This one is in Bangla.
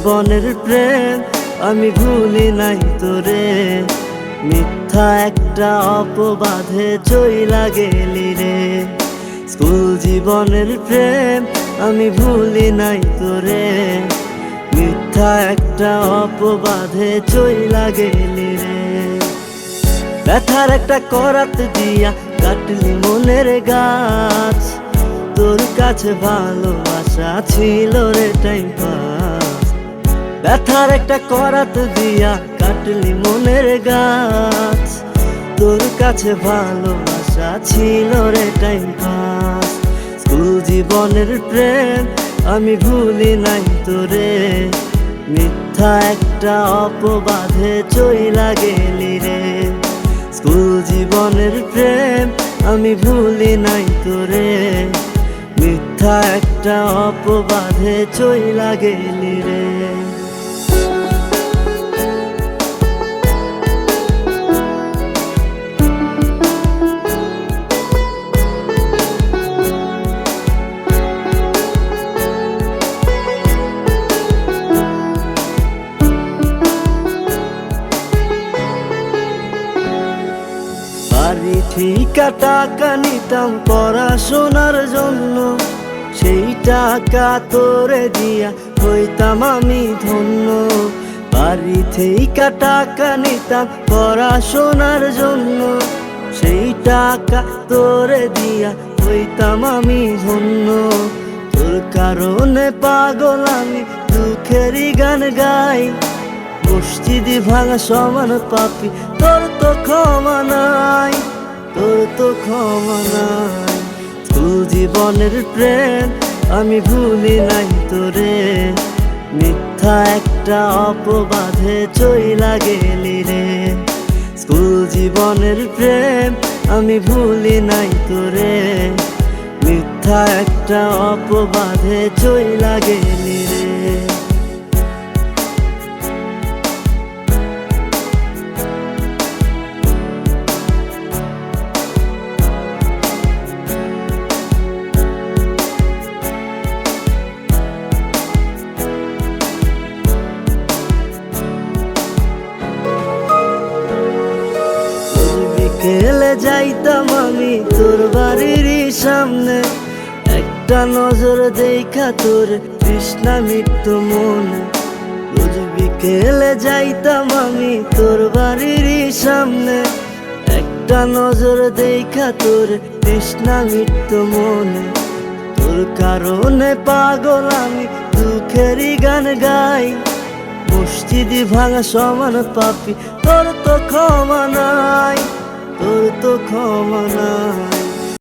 জীবনের প্রেম আমি ভুলি নাই তোরে, মিথ্যা একটা অপবাদে চইলা গেলি রে। স্কুল জীবনের প্রেম আমি ভুলি নাই তোরে, মিথ্যা একটা অপবাদে চইলা গেলি রে। ব্যথার একটা করাত দিয়া কাটলি মনের গাছ, তোর কাছে ভালোবাসা ছিল রে টাইম পাস। ব্যথার একটা করাত দিয়া কাটলি মনের গাছ, তোর কাছে ভালোবাসা ছিল রে টাইম পাস। স্কুল জীবনের প্রেম আমি ভুলি নাই তোরে, মিথ্যা একটা অপবাদে চইলা গেলি রে। স্কুল জীবনের প্রেম আমি ভুলি নাই তোরে, মিথ্যা একটা অপবাদে চইলা গেলি রে। বাড়ি ঠিকা টাকা নিতাম পড়াশোনার জন্য, সেই টাকা তোরে দিয়া হইতাম আমি ধন্য। বাড়ি ঠিকা টাকা নিতাম পড়াশোনার জন্য, সেই টাকা তোরে দিয়া হইতাম আমি ধন্য। তোর কারণে পাগল আমি দুঃখেরই গান গাই, মসজিদি ভাঙা সমান পাপি তোর তো ক্ষমা নাই, তোর তো ক্ষমা নাই। স্কুল জীবনের প্রেম আমি ভুলি নাই তোরে, মিথ্যা একটা অপবাদে চইলা গেলি রে। স্কুল জীবনের প্রেম আমি ভুলি নাই তোরে, মিথ্যা একটা অপবাদে চইলা গেলি রে। বিকেলে যাইতাম আমি তোর বাড়ির সামনে, একটা নজর দেখা তোর তৃষ্ণা মিটতো মনে। রোজ বিকেলে যাইতাম আমি তোর বাড়ির সামনে, একটা নজর দেখা তোর তৃষ্ণা মিটতো মনে। তোর কারণে পাগল আমি দুঃখেরই গান গাই, মসজিদি ভাঙা সমান পাপি তোর তো ক্ষমা নাই, তোর তো ক্ষমা নাই।